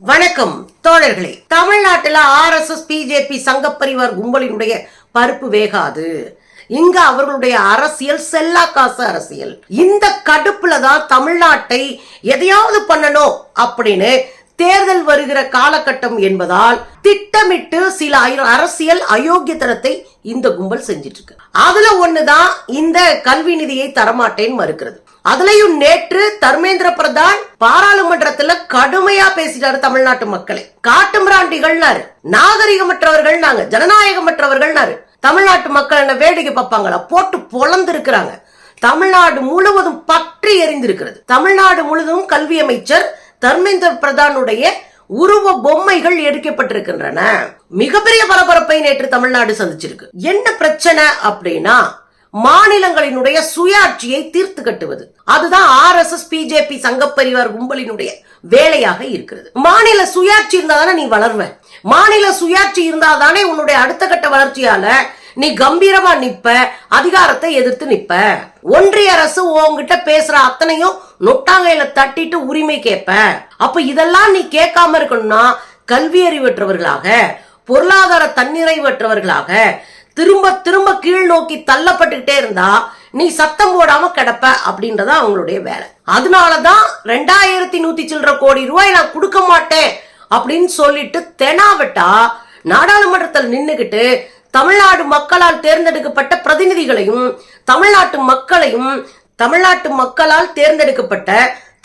வணக்கம் தோழர்களே. தமிழ்நாட்டில் RSS பிஜேபி சங்க பரிவார் கும்பலினுடைய பருப்பு வேகாது. இங்க அவர்களுடைய அரசியல் செல்லா காசு அரசியல். இந்த கடுப்புல தான் தமிழ்நாட்டை எதையாவது பண்ணணும் அப்படின்னு தேர்தல் வருகிற காலகட்டம் என்பதால் திட்டமிட்டு சில அரசியல் அயோக்கியத்தனத்தை இந்த கும்பல் செஞ்சிட்டு இருக்கு. அதுல ஒண்ணுதான் இந்த கல்வி நிதியை தரமாட்டேன்னு மறுக்கிறது. அதுலயும் நேற்று தர்மேந்திர பிரதான் பாராளுமன்றத்துல கடுமையா பேசிட்டாரு. தமிழ்நாட்டு மக்களை காட்டுமிராண்டிகள்னாரு, நாகரிகமற்றவர்கள், நாங்க ஜனநாயகமற்றவர்கள். தமிழ்நாட்டு மக்கள் என்ன வேடிக்கை பார்ப்பாங்களா? போட்டு பொழந்து இருக்கிறாங்க. தமிழ்நாடு முழுவதும் பற்றி எரிந்திருக்கிறது. தமிழ்நாடு முழுவதும் கல்வி அமைச்சர் தர்மேந்திர பிரதானுடைய உருவ பொம்மைகள் எரிக்கப்பட்டிருக்கின்றன. மிகப்பெரிய பரபரப்பை நேற்று தமிழ்நாடு சந்திச்சிருக்கு. என்ன பிரச்சனை அப்படின்னா, மாநிலங்களினுடைய சுயாட்சியை தீர்த்து கட்டுவது. அதுதான் RSS பிஜேபி சங்க பரிவார் கும்பலினுடைய வேலையாக இருக்கிறது. மாநில சுயாட்சி இருந்தாதானே நீ வளர்வ. மாநில சுயாட்சி இருந்தாதானே உன்னுடைய அடுத்த கட்ட வளர்ச்சியால நீ கம்பீரமா நிப்ப, அதிகாரத்தை எதிர்த்து நிப்ப. ஒன்றிய அரசு உங்ககிட்ட பேசுற அத்தனையும் நொட்டாங்கையில தட்டிட்டு உரிமை கேட்ப. அப்ப இதெல்லாம் நீ கேட்காம இருக்கணும்னா கல்வி அறிவற்றவர்களாக, பொருளாதார தன்னிறைவற்றவர்களாக திரும்ப திரும்ப கீழ் நோக்கி தள்ளப்பட்டுக்கிட்டே இருந்தா நீ சத்தம் போடாம கிடப்ப அப்படின்றத அவங்களுடைய வேலை. அதனாலதான் 2100 சில்லற கோடி ரூபாய் நான் கொடுக்க மாட்டேன் அப்படின்னு சொல்லிட்டு தெனாவட்டா நாடாளுமன்றத்தில் நின்னுகிட்டு தமிழ்நாடு மக்களால் தேர்ந்தெடுக்கப்பட்ட பிரதிநிதிகளையும் தமிழ்நாட்டு மக்களால் தேர்ந்தெடுக்கப்பட்ட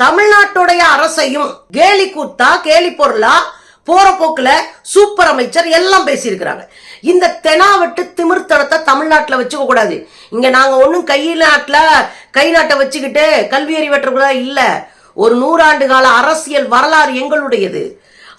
தமிழ்நாட்டுடைய அரசையும் கேலி கூத்தா, கேலி பொருளா, போற போக்குல சூப்பர் அமைச்சர் எல்லாம் பேசியிருக்கிறாங்க. இந்த தெனாவட்டு திமிர்த்தனத்தை தமிழ்நாட்டுல வச்சுக்க கூடாது. இங்க நாங்க ஒன்னும் கை நாட்டை வச்சுக்கிட்டு கல்வி அறிவற்றவர்களா இல்ல. ஒரு 100 ஆண்டு கால அரசியல் வரலாறு எங்களுடையது.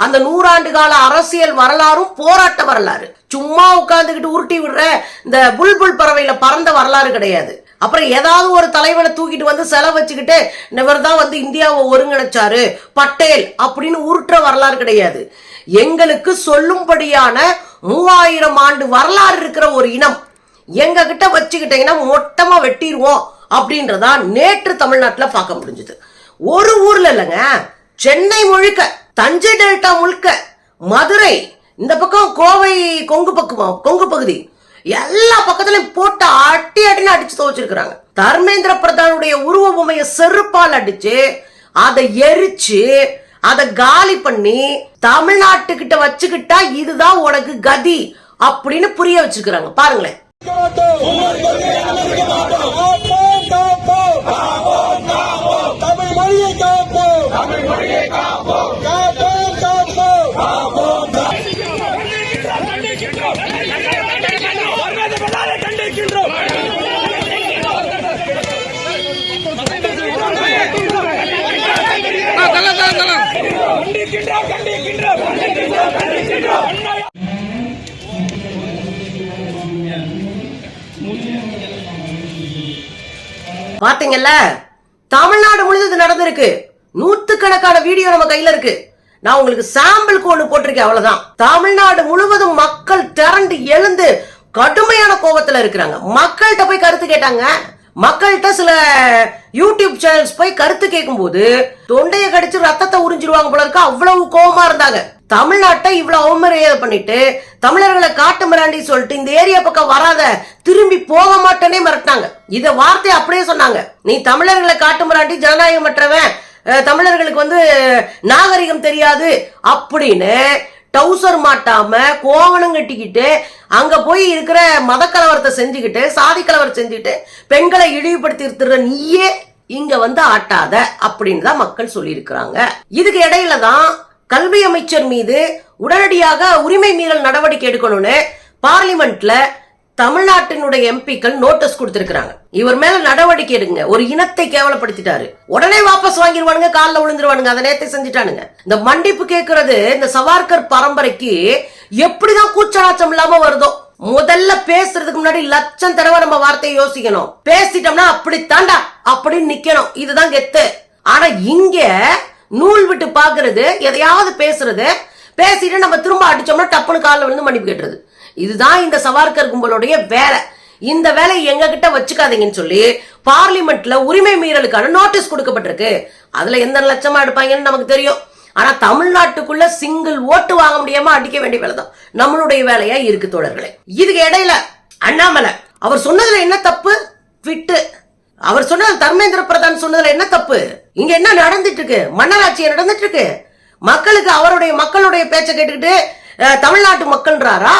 அந்த 100 ஆண்டு கால அரசியல் வரலாறும் போராட்ட வரலாறு. சும்மா உட்கார்ந்துகிட்டு உருட்டி விடுற இந்த புல்புல் பறவையில பறந்த வரலாறு கிடையாது. அப்புறம் ஏதாவது ஒரு தலைவனை தூக்கிட்டு வந்து செலவு வச்சுக்கிட்டு இவர் தான் வந்து இந்தியாவை ஒருங்கிணைச்சாரு பட்டேல் அப்படின்னு உருட்டுற வரலாறு கிடையாது. எங்களுக்கு சொல்லும்படியான 3000 ஆண்டு வரலாறு இருக்கிற ஒரு இனம் எங்க கிட்ட வச்சுக்கிட்டீங்கன்னா மொத்தமா வெட்டிடுவோம் அப்படின்றதா நேற்று தமிழ்நாட்டுல பார்க்க முடிஞ்சது. ஒரு ஊர்ல இல்லைங்க, சென்னை முழுக்க, தஞ்சை டெல்டா முழுக்க, மதுரை, இந்த பக்கம் கோவை கொங்கு பகுதி, எல்லா பக்கத்திலும் போட்டு அட்டின்னு அடிச்சு துவச்சிருக்கிறாங்க. தர்மேந்திர பிரதானுடைய உருவ பொம்மையை செருப்பால் அடிச்சு அதை எரிச்சு அதை காலி பண்ணி தமிழ்நாட்டுக்கிட்ட வச்சுக்கிட்டா இதுதான் உனக்கு கதி அப்படின்னு புரிய வச்சிருக்கிறாங்க. பாருங்களேன். பாத்தீங்கல்ல, தமிழ்நாடு முழுவதும் நடந்திருக்கு. நூத்துக்கணக்கான வீடியோ நம்ம கையில இருக்கு. நான் உங்களுக்கு சாம்பிள் ஒண்ணு போட்டிருக்கேன், அவ்வளவுதான். தமிழ்நாடு முழுவதும் மக்கள் திரண்டு எழுந்து கடுமையான கோபத்துல இருக்கிறாங்க. மக்கள்கிட்ட போய் கருத்து கேட்டாங்க. மக்கள்கிட்ட சில யூடியூப் சேனல்ஸ் போய் கருத்து கேட்கும் போது தொண்டைய கடிச்சு ரத்தத்தை உறிஞ்சிருவாங்க போல இருக்கு. அவ்வளவு கோபமா இருந்தாங்க. தமிழ்நாட்டை இவ்வளவு அவமரியாதை பண்ணிட்டு தமிழர்களை காட்டு மிராண்டி சொல்லிட்டு இந்த ஏரியா பக்கம் வராத, திரும்பி போக மாட்டேனே மிரட்டாங்க. இத வார்த்தையை அப்படியே சொன்னாங்க. நீ தமிழர்களை காட்டு மிராண்டி, ஜனநாயகமற்றவன், தமிழர்களுக்கு வந்து நாகரிகம் தெரியாது அப்படின்னு டவுசர் மாட்டாம கோவணம் கட்டிக்கிட்டு அங்க போய் இருக்கிற மத கலவரத்தை செஞ்சுக்கிட்டு, சாதி கலவரம் செஞ்சுக்கிட்டு பெண்களை இழிவுபடுத்தி இருக்கிற நீயே இங்க வந்து ஆட்டாத அப்படின்னு தான் மக்கள் சொல்லி இருக்கிறாங்க. இதுக்கு இடையில தான் கல்வி அமைச்சர் மீது உடனடியாக உரிமை மீறல் நடவடிக்கை எடுக்கணும்னு பார்லிமெண்ட்ல தமிழ்நாட்டினுடைய எம்பிக்கள் நோட்டீஸ் கொடுத்திருக்காங்க. இவர் மேல நடவடிக்கை எடுங்க, ஒரு இனத்தை கேவலப்படுத்திட்டாரு, உடனே வாபஸ் வாங்கிடுவானுங்க, காலில் விழுந்துருவானுங்க. அதை நேரத்தை செஞ்சுட்டானுங்க. இந்த மன்னிப்பு கேட்கறது இந்த சவார்கர் பரம்பரைக்கு எப்படிதான் கூச்சலாச்சம் இல்லாம வருதோ. முதல்ல பேசுறதுக்கு முன்னாடி லட்சம் தடவை நம்ம வார்த்தையை யோசிக்கணும். பேசிட்டோம்னா அப்படி தாண்டா அப்படின்னு நிக்கணும். இதுதான் கெத்து. ஆனா இங்க நூல் விட்டு பாக்குறது, எதையாவது பேசுறது, பேசிட்டு நம்ம திரும்ப அடிச்சோம்னா டப்புனு காலில் விழுந்து மன்னிப்பு கேட்டுறது. இதுதான் இந்த சவார்கர் கும்பலுடைய வேலை. இந்த வேலை எங்க கிட்ட வச்சுக்காதீங்கன்னு சொல்லி பார்லிமெண்ட்ல உரிமை மீறலுக்கான நோட்டீஸ் கொடுக்கப்பட்டிருக்கு. அதுல எந்த லட்சமா எடுப்பாங்கன்னு நமக்கு தெரியும். ஆனா தமிழ்நாட்டுக்குள்ள சிங்கிள் ஓட்டு வாங்க முடியாம அடிக்க வேண்டிய வேலை தான் நம்மளுடைய வேலையா இருக்கு தோழர்களே. இதுக்கு இடையில அண்ணாமலை அவர் சொன்னதுல என்ன தப்பு? விட்டு அவர் சொன்னது தர்மேந்திர பிரதான் சொன்னதுல என்ன தப்பு? இங்க என்ன நடந்துட்டு இருக்கு? மன்னராட்சி நடந்துட்டு இருக்கு. மக்களுக்கு மக்களுடைய பேச்ச கேட்டுக்கிட்டு தமிழ்நாட்டு மக்கள்ன்றாரா?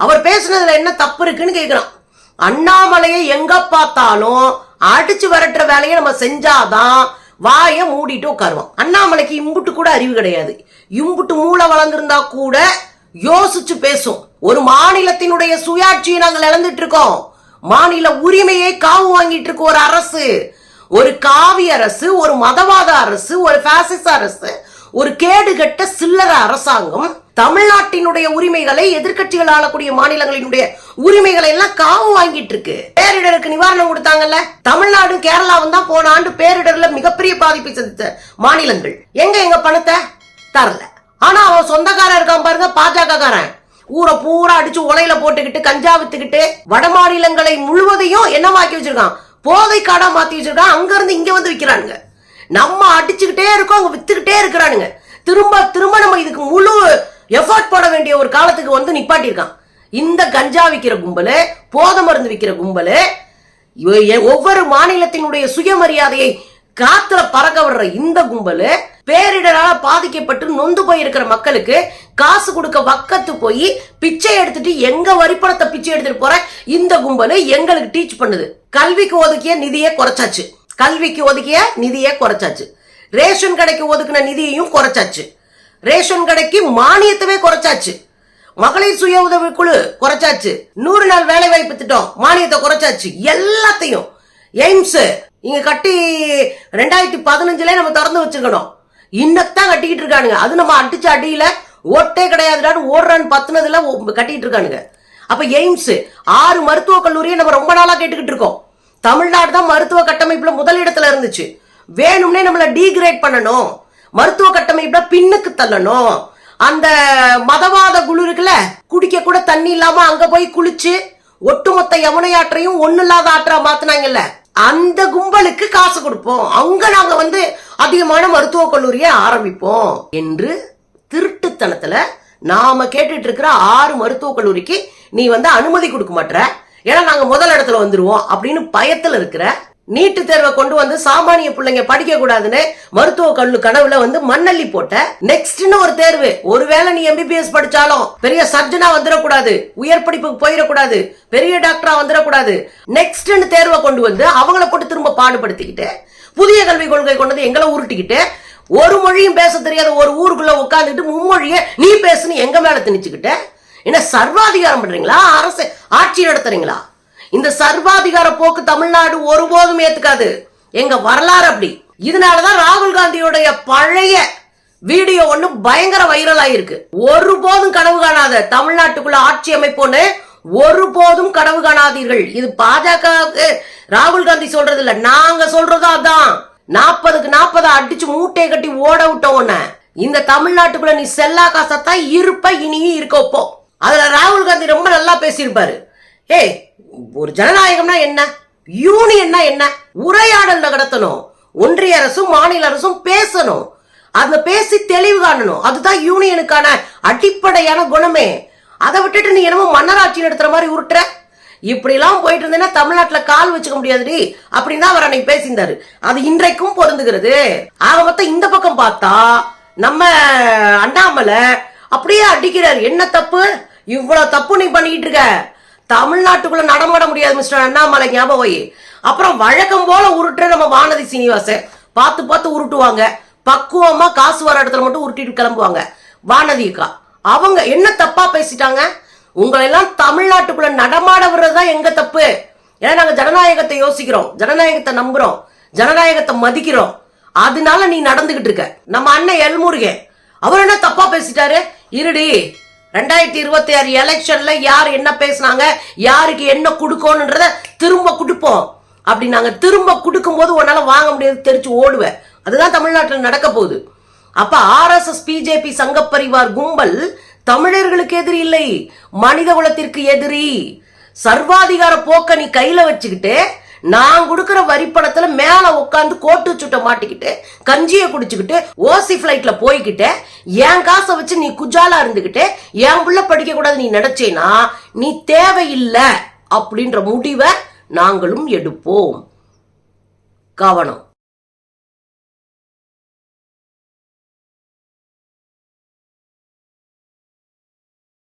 அவர் பேசுனதுல என்ன தப்பு இருக்குன்னு கேக்குறான். அண்ணாமலையை எங்க பார்த்தாலும் அடிச்சு வரட்டுற வேலையை நம்ம செஞ்சாதான் வாய மூடிட்டு உட்காருவோம். அண்ணாமலைக்கு இம்புட்டு கூட அறிவு கிடையாது. இம்புட்டு மூளை வளர்ந்திருந்தா கூட யோசிச்சு பேசும். ஒரு மாநிலத்தினுடைய சுயாட்சியை நாங்கள் இழந்துட்டு இருக்கோம். மாநில உரிமையை காவு வாங்கிட்டு இருக்க ஒரு அரசு, ஒரு காவி அரசு, ஒரு மதவாத அரசு, ஒரு பாசிச அரசு, ஒரு கேடுகட்ட சில்லற அரசாங்கம் தமிழ்நாட்டினுடைய உரிமைகளை, எதிர்கட்சிகள் ஆளக்கூடிய மாநிலங்களினுடைய உரிமைகளை எல்லாம் காவு வாங்கிட்டு இருக்கு. பேரிடருக்கு நிவாரணம் கொடுத்தாங்கல்ல, தமிழ்நாடு கேரளாவும் தான் போன ஆண்டு பேரிடர்ல மிகப்பெரிய பாதிப்பை சந்தித்த மாநிலங்கள். எங்க பணத்தை தரல. ஆனா அவன் சொந்தக்காரன் இருக்கான் பாருங்க, பாஜக காரன், ஊரை பூரா அடிச்சு உலையில போட்டுக்கிட்டு கஞ்சா வித்துக்கிட்டு வட மாநிலங்களை முழுவதையும் என்னவாக்கி வச்சிருக்கான், போதை காடா மாத்தி வச்சிருக்கான். அங்க இருந்து இங்க வந்து விக்கிறானுங்க. நம்ம அடிச்சுக்கிட்டே இருக்கோம், அவங்க வித்துக்கிட்டே இருக்கிறானுங்க. திரும்ப திரும்ப நம்ம இதுக்கு முழு எஃபர்ட் போட வேண்டிய ஒரு காலத்துக்கு வந்து நிப்பாட்டி இருக்கான். இந்த கஞ்சா விக்கிற கும்பலு, போதை மருந்து விக்கிற கும்பலு, ஒவ்வொரு மாநிலத்தினுடைய சுயமரியாதையை காத்துல பறக்க விடுற இந்த கும்பலு, பேரிடரால பாதிக்கப்பட்டு நொந்து போயிருக்கிற மக்களுக்கு காசு கொடுக்க வக்கத்து போய் பிச்சை எடுத்துட்டு எங்க வரிப்பணத்தை பிச்சை எடுத்துட்டு போற இந்த கும்பலு எங்களுக்கு டீச் பண்ணுது. கல்விக்கு ஒதுக்கிய நிதியை குறைச்சாச்சு, ரேஷன் கடைக்கு ஒதுக்கின நிதியையும் குறைச்சாச்சு, ரேஷன் கடைக்கு மானியத்தவே குறைச்சாச்சு, மகளிர் சுய உதவி குழு குறைச்சாச்சு, 100 நாள் வேலை வாய்ப்பு திட்டம் மானியத்தை குறைச்சாச்சு. எல்லாத்தையும் எய்ம்ஸ் இங்க கட்டி 2015 நம்ம திறந்து வச்சிருக்கணும். இன்னத்தான் கட்டிக்கிட்டு இருக்கானுங்க. அது நம்ம அடிச்ச அடியில ஓட்டே கிடையாதுடான்னு ஓடுறான்னு பத்துனதுல கட்டிட்டு இருக்கானுங்க. அப்ப எய்ம்ஸ் 6 மருத்துவக் கல்லூரியை நம்ம ரொம்ப நாளா கேட்டுக்கிட்டு இருக்கோம். தமிழ்நாடு தான் மருத்துவ கட்டமைப்புல முதலிடத்துல இருந்துச்சு. வேணும்னே நம்மள டீகிரேட் பண்ணணும், மருத்துவ கட்டமைப்புல பின்னுக்கு தள்ளணும். அந்த மதவாத குழு இருக்குல்ல, குடிக்க கூட தண்ணி இல்லாம அங்க போய் குளிச்சு ஒட்டுமொத்த யமுனையாற்றையும் ஒண்ணு இல்லாத ஆற்றா மாத்தினாங்கல்ல, அந்த கும்பலுக்கு காசு கொடுப்போம், அங்க நாங்க வந்து அதிகமான மருத்துவக் கல்லூரியை ஆரம்பிப்போம் என்று திருட்டுத்தனத்துல நாம கேட்டுட்டு இருக்கிற 6 மருத்துவக் கல்லூரிக்கு நீ வந்து அனுமதி கொடுக்க மாட்டற, ஏன்னா நாங்க முதல் இடத்துல வந்துருவோம் அப்படின்னு பயத்துல இருக்கிற. நீட்டு தேர்வை கொண்டு வந்து சாமானிய பிள்ளைங்க படிக்க கூடாதுன்னு மருத்துவ கனவுல வந்து மண்ணள்ளி போட்ட. நெக்ஸ்ட்னு ஒரு தேர்வு, ஒருவேளை நீ எம்பிபிஎஸ் படிச்சாலும் பெரிய சர்ஜனா வந்துடக்கூடாது, உயர் படிப்புக்கு போயிடக்கூடாது, பெரிய டாக்டரா வந்துடக்கூடாது, நெக்ஸ்ட்னு தேர்வை கொண்டு வந்து அவங்கள போட்டு திரும்ப பாடுபடுத்திக்கிட்டு புதிய கல்விக் கொள்கை கொண்டு வந்து எங்களை உருட்டிக்கிட்டு ஒரு மொழியும் பேச தெரியாத ஒரு ஊருக்குள்ள உட்காந்துட்டு மும்மொழிய நீ பேசுன்னு எங்க மேல திணிச்சுக்கிட்ட. என்ன சர்வாதிகாரம் பண்றீங்களா? அரசு ஆட்சி நடத்துறீங்களா? இந்த சர்வாதிகார போக்கு தமிழ்நாடு ஒருபோதும் ஏத்துக்காது. எங்க வரலாறு அப்படி. இதனாலதான் ராகுல் காந்தியோடைய பழைய வீடியோ ஒண்ணு பயங்கர வைரல் ஆயிருக்கு. ஒருபோதும் கனவு காணாத தமிழ்நாட்டுக்குள்ள ஆட்சி அமைப்போன்னு ஒருபோதும் கனவு காணாதீர்கள். இது பாஜகவுக்கு ராகுல் காந்தி சொல்றது இல்ல, நாங்க சொல்றதா அதான். 40க்கு 40 அடிச்சு மூட்டையை கட்டி ஓட விட்டோன்னு இந்த தமிழ்நாட்டுக்குள்ள நீ செல்லா காசத்தான் இருப்ப, இனியும் இருக்கப்போ. அதுல ராகுல் காந்தி ரொம்ப நல்லா பேசியிருப்பாரு. ஏய், ஒரு ஜனநாயகம்னா என்ன, யூனியன்னா என்ன, உரையாடல் நடத்தணும், ஒன்றிய அரசும் மாநில அரசும் பேசணும், அந்த பேசி தெளிவு காணணும். அதுதான் யூனியனுக்கான அடிப்படையான குணமே. அதை விட்டுட்டு நீ என்னமோ மன்னராட்சி நடத்துற மாதிரி உருட்டுற. இப்படி எல்லாம் போயிட்டு இருந்தேன்னா தமிழ்நாட்டுல கால் வச்சுக்க முடியாதுடி அப்படின்னு தான் அவர் அன்னைக்கு பேசியிருந்தாரு. அது இன்றைக்கும் பொருந்துகிறது. ஆக மொத்தம் இந்த பக்கம் பார்த்தா நம்ம அண்ணாமலை அப்படியே அடிக்கிறாரு. என்ன தப்பு, இவ்வளவு தப்பு நீ பண்ணிட்டு இருக்க, தமிழ்நாட்டுக்குள்ள நடமாட முடியாது மிஸ்டர் அண்ணாமலை, ஞாபகம் வை. அப்புறம் வழக்கம் போல உருட்டுற நம்ம வானதி சீனிவாசன் பார்த்து உருட்டுவாங்க. பக்குவமா காசு வர இடத்துல மட்டும் உருட்டிட்டு கிளம்புவாங்க. வானதிக்கா அவங்க என்ன தப்பா பேசிட்டாங்க? உங்களை எல்லாம் தமிழ்நாட்டுக்குள்ள நடமாட விடுறதுதான் எங்க தப்பு. ஏன்னா நாங்க ஜனநாயகத்தை யோசிக்கிறோம், ஜனநாயகத்தை நம்புறோம், ஜனநாயகத்தை மதிக்கிறோம். அதனால நீ நடந்துகிட்டு இருக்க. நம்ம அண்ணன் எல்முருகன் அவர் என்ன தப்பா பேசிட்டாரு? இருடி, 2026 எலெக்ஷன்ல யார் என்ன பேசினாங்க, யாருக்கு என்ன கொடுக்கணும்ன்றத திரும்ப கொடுப்போம். அப்படி நாங்க திரும்ப கொடுக்கும் போது உன்னால வாங்க முடியாது, தெரிச்சு ஓடுவேன். அதுதான் தமிழ்நாட்டில் நடக்க போகுது. அப்ப ஆர்எஸ்எஸ் பிஜேபி சங்க பரிவார் கும்பல் தமிழர்களுக்கு எதிரி இல்லை, மனித குலத்திற்கு எதிரி. சர்வாதிகார போக்க நீ கையில வச்சுக்கிட்டு நான் கொடுக்கிற வரிப்பணத்துல மேல உட்காந்து கோட்டு சுட்ட மாட்டிக்கிட்டு கஞ்சியை குடிச்சுக்கிட்டு ஓசி பிளைட்ல போய்கிட்டு என் காசை வச்சு நீ குஜாலா இருந்துகிட்டு என் புள்ள படிக்க கூடாது நீ நினைச்சேனா நீ தேவையில்லை அப்படின்ற முடிவை நாங்களும் எடுப்போம். கவனம்.